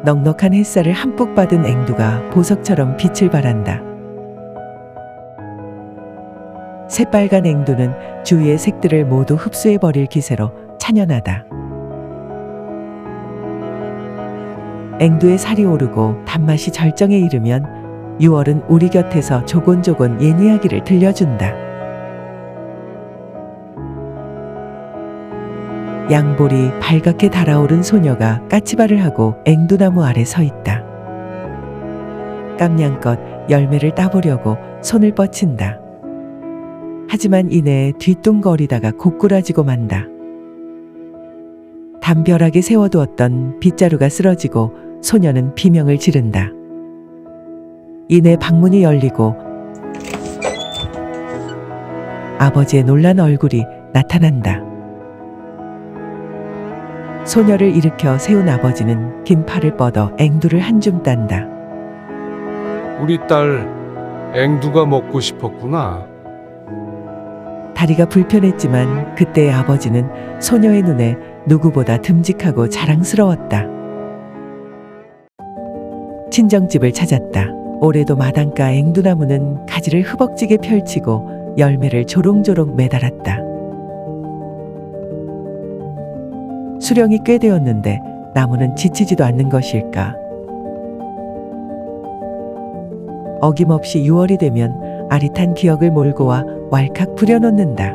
넉넉한 햇살을 함뿍 받은 앵두가 보석처럼 빛을 발한다. 새빨간 앵두는 주위의 색들을 모두 흡수해버릴 기세로 찬연하다. 앵두의 살이 오르고 단맛이 절정에 이르면 6월은 우리 곁에서 조곤조곤 옛 이야기를 들려준다. 양볼이 발갛게 달아오른 소녀가 까치발을 하고 앵두나무 아래 서 있다. 깜냥껏 열매를 따보려고 손을 뻗친다. 하지만 이내에 뒤뚱거리다가 고꾸라지고 만다. 담벼락에 세워두었던 빗자루가 쓰러지고 소녀는 비명을 지른다. 이내 방문이 열리고 아버지의 놀란 얼굴이 나타난다. 소녀를 일으켜 세운 아버지는 긴 팔을 뻗어 앵두를 한 줌 딴다. 우리 딸 앵두가 먹고 싶었구나. 다리가 불편했지만 그때의 아버지는 소녀의 눈에 누구보다 듬직하고 자랑스러웠다. 친정집을 찾았다. 올해도 마당가 앵두나무는 가지를 흐벅지게 펼치고 열매를 조롱조롱 매달았다. 수령이 꽤 되었는데 나무는 지치지도 않는 것일까. 어김없이 6월이 되면 아릿한 기억을 몰고 와 왈칵 부려놓는다.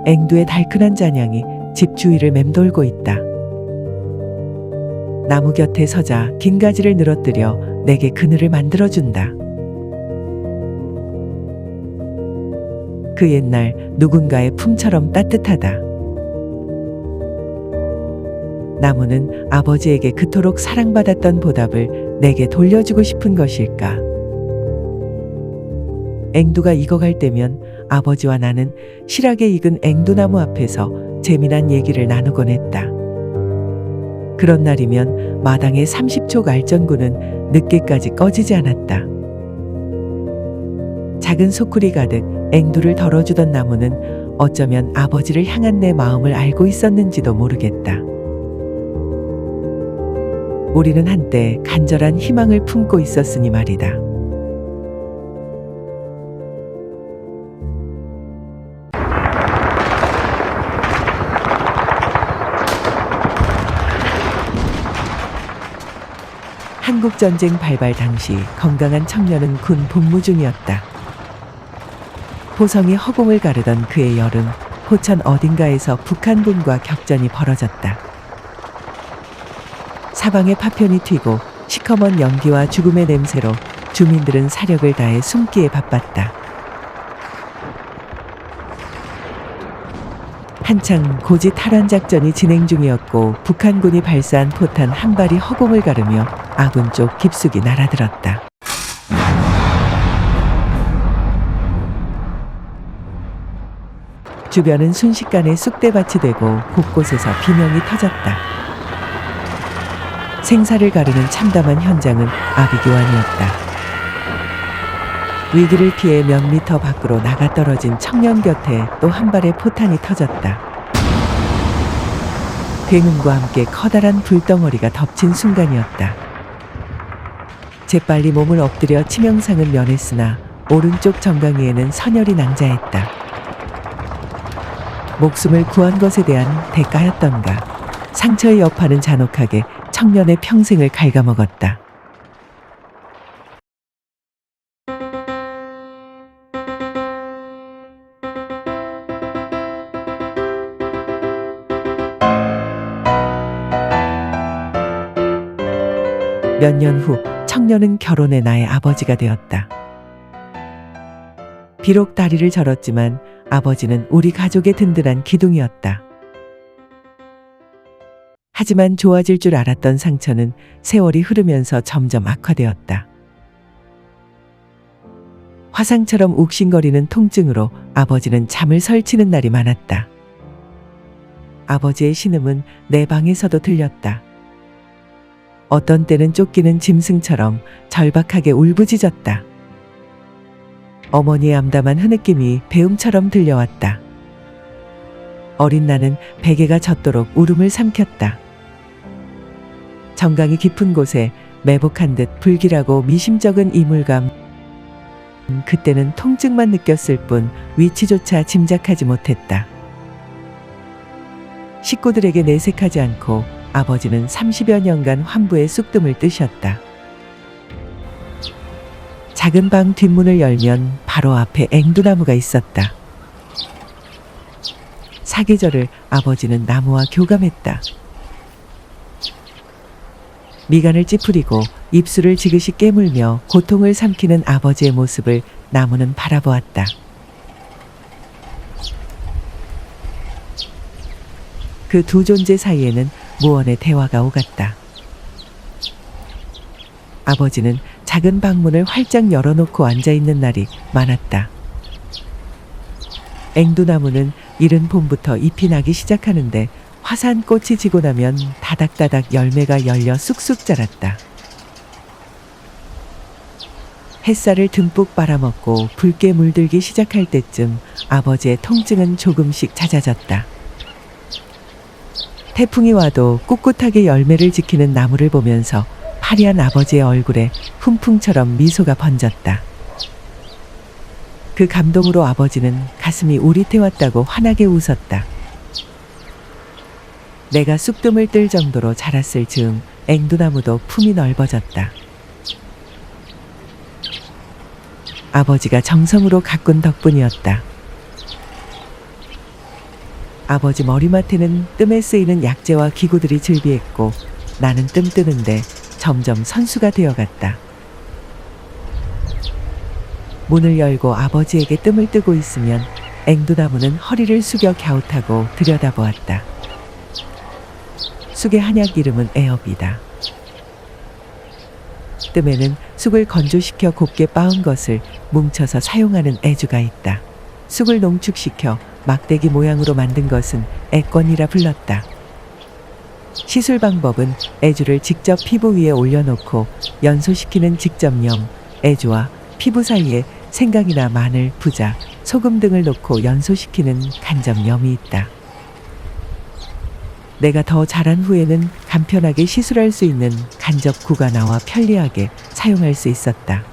앵두의 달큰한 잔향이 집 주위를 맴돌고 있다. 나무 곁에 서자 긴 가지를 늘어뜨려 내게 그늘을 만들어준다. 그 옛날 누군가의 품처럼 따뜻하다. 나무는 아버지에게 그토록 사랑받았던 보답을 내게 돌려주고 싶은 것일까. 앵두가 익어갈 때면 아버지와 나는 실하게 익은 앵두나무 앞에서 재미난 얘기를 나누곤 했다. 그런 날이면 마당의 30촉 알전구는 늦게까지 꺼지지 않았다. 작은 소쿠리 가득 앵두를 덜어주던 나무는 어쩌면 아버지를 향한 내 마음을 알고 있었는지도 모르겠다. 우리는 한때 간절한 희망을 품고 있었으니 말이다. 한국전쟁 발발 당시 건강한 청년은 군 복무 중이었다. 포성이 허공을 가르던 그의 여름, 포천 어딘가에서 북한군과 격전이 벌어졌다. 사방에 파편이 튀고 시커먼 연기와 죽음의 냄새로 주민들은 사력을 다해 숨기에 바빴다. 한창 고지 탈환 작전이 진행 중이었고 북한군이 발사한 포탄 한 발이 허공을 가르며 아군 쪽 깊숙이 날아들었다. 주변은 순식간에 쑥대밭이 되고 곳곳에서 비명이 터졌다. 생사를 가르는 참담한 현장은 아비규환이었다. 위기를 피해 몇 미터 밖으로 나가 떨어진 청년 곁에 또 한 발의 포탄이 터졌다. 굉음과 함께 커다란 불덩어리가 덮친 순간이었다. 재빨리 몸을 엎드려 치명상을 면했으나 오른쪽 정강이에는 선혈이 낭자했다. 목숨을 구한 것에 대한 대가였던가. 상처의 여파는 잔혹하게 청년의 평생을 갉아먹었다. 몇 년 후 청년은 결혼해 나의 아버지가 되었다. 비록 다리를 절었지만 아버지는 우리 가족의 든든한 기둥이었다. 하지만 좋아질 줄 알았던 상처는 세월이 흐르면서 점점 악화되었다. 화상처럼 욱신거리는 통증으로 아버지는 잠을 설치는 날이 많았다. 아버지의 신음은 내 방에서도 들렸다. 어떤 때는 쫓기는 짐승처럼 절박하게 울부짖었다. 어머니의 암담한 흐느낌이 배움처럼 들려왔다. 어린 나는 베개가 젖도록 울음을 삼켰다. 정강이 깊은 곳에 매복한 듯 불길하고 미심쩍은 이물감. 그때는 통증만 느꼈을 뿐 위치조차 짐작하지 못했다. 식구들에게 내색하지 않고 아버지는 30여 년간 환부의 쑥뜸을 뜨셨다. 작은 방 뒷문을 열면 바로 앞에 앵두나무가 있었다. 사계절을 아버지는 나무와 교감했다. 미간을 찌푸리고 입술을 지그시 깨물며 고통을 삼키는 아버지의 모습을 나무는 바라보았다. 그 두 존재 사이에는 무언의 대화가 오갔다. 아버지는 작은 방문을 활짝 열어놓고 앉아있는 날이 많았다. 앵두나무는 이른 봄부터 잎이 나기 시작하는데 화사한 꽃이 지고 나면 다닥다닥 열매가 열려 쑥쑥 자랐다. 햇살을 듬뿍 빨아먹고 붉게 물들기 시작할 때쯤 아버지의 통증은 조금씩 잦아졌다. 태풍이 와도 꿋꿋하게 열매를 지키는 나무를 보면서 파리한 아버지의 얼굴에 훈풍처럼 미소가 번졌다. 그 감동으로 아버지는 가슴이 우릿해왔다고 환하게 웃었다. 내가 쑥뜸을 뜰 정도로 자랐을 즈음 앵두나무도 품이 넓어졌다. 아버지가 정성으로 가꾼 덕분이었다. 아버지 머리맡에는 뜸에 쓰이는 약재와 기구들이 즐비했고 나는 뜸 뜨는데 점점 선수가 되어갔다. 문을 열고 아버지에게 뜸을 뜨고 있으면 앵두나무는 허리를 숙여 갸웃하고 들여다보았다. 쑥의 한약 이름은 애업이다. 뜸에는 쑥을 건조시켜 곱게 빻은 것을 뭉쳐서 사용하는 애주가 있다. 쑥을 농축시켜 막대기 모양으로 만든 것은 애권이라 불렀다. 시술 방법은 애주를 직접 피부 위에 올려놓고 연소시키는 직접염, 애주와 피부 사이에 생강이나 마늘, 부자, 소금 등을 넣고 연소시키는 간접염이 있다. 내가 더 자란 후에는 간편하게 시술할 수 있는 간접구가 나와 편리하게 사용할 수 있었다.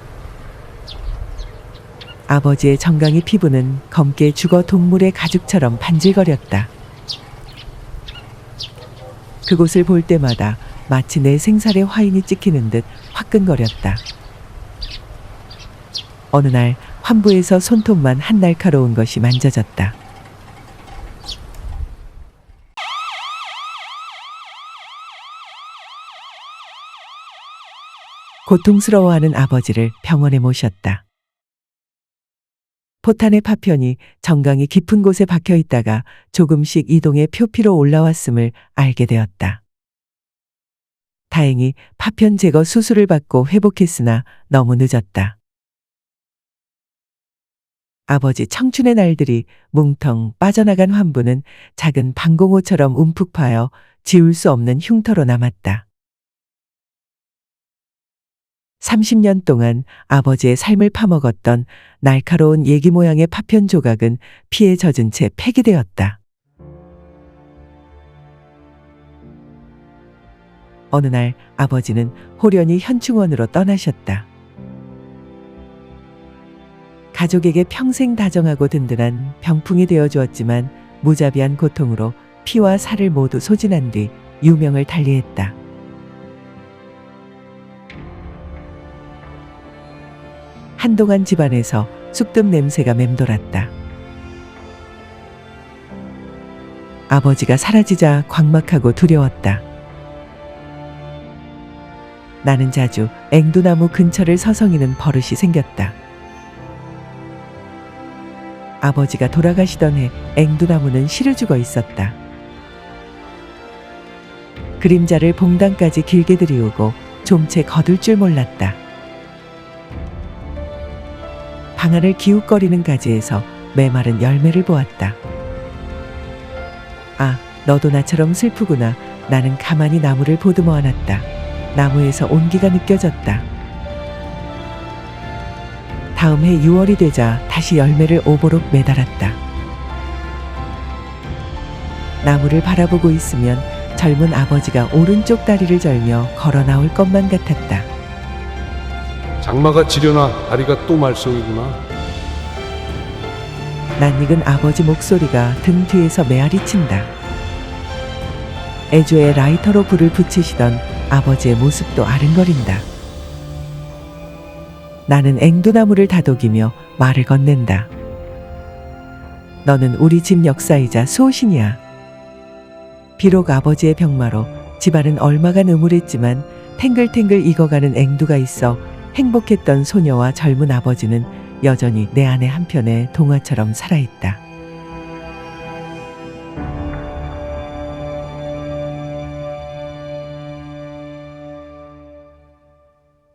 아버지의 정강이 피부는 검게 죽어 동물의 가죽처럼 반질거렸다. 그곳을 볼 때마다 마치 내 생살에 화인이 찍히는 듯 화끈거렸다. 어느 날 환부에서 손톱만 한 날카로운 것이 만져졌다. 고통스러워하는 아버지를 병원에 모셨다. 포탄의 파편이 정강이 깊은 곳에 박혀 있다가 조금씩 이동해 표피로 올라왔음을 알게 되었다. 다행히 파편 제거 수술을 받고 회복했으나 너무 늦었다. 아버지 청춘의 날들이 뭉텅 빠져나간 환부는 작은 방공호처럼 움푹 파여 지울 수 없는 흉터로 남았다. 30년 동안 아버지의 삶을 파먹었던 날카로운 예기 모양의 파편 조각은 피에 젖은 채 폐기되었다. 어느 날 아버지는 호련히 현충원으로 떠나셨다. 가족에게 평생 다정하고 든든한 병풍이 되어주었지만 무자비한 고통으로 피와 살을 모두 소진한 뒤 유명을 달리했다. 한동안 집안에서 쑥뜸 냄새가 맴돌았다. 아버지가 사라지자 광막하고 두려웠다. 나는 자주 앵두나무 근처를 서성이는 버릇이 생겼다. 아버지가 돌아가시던 해 앵두나무는 실을 죽어 있었다. 그림자를 봉당까지 길게 들이우고 좀채 거둘 줄 몰랐다. 방아를 기웃거리는 가지에서 메마른 열매를 보았다. 아, 너도 나처럼 슬프구나. 나는 가만히 나무를 보듬어 안았다. 나무에서 온기가 느껴졌다. 다음 해 6월이 되자 다시 열매를 오보록 매달았다. 나무를 바라보고 있으면 젊은 아버지가 오른쪽 다리를 절며 걸어 나올 것만 같았다. 장마가 지려나 다리가 또 말썽이구나. 낯익은 아버지 목소리가 등 뒤에서 메아리 친다. 애조에 라이터로 불을 붙이시던 아버지의 모습도 아른거린다. 나는 앵두나무를 다독이며 말을 건넨다. 너는 우리 집 역사이자 수호신이야. 비록 아버지의 병마로 집안은 얼마간 음울했지만 탱글탱글 익어가는 앵두가 있어 행복했던 소녀와 젊은 아버지는 여전히 내 안의 한편의 동화처럼 살아있다.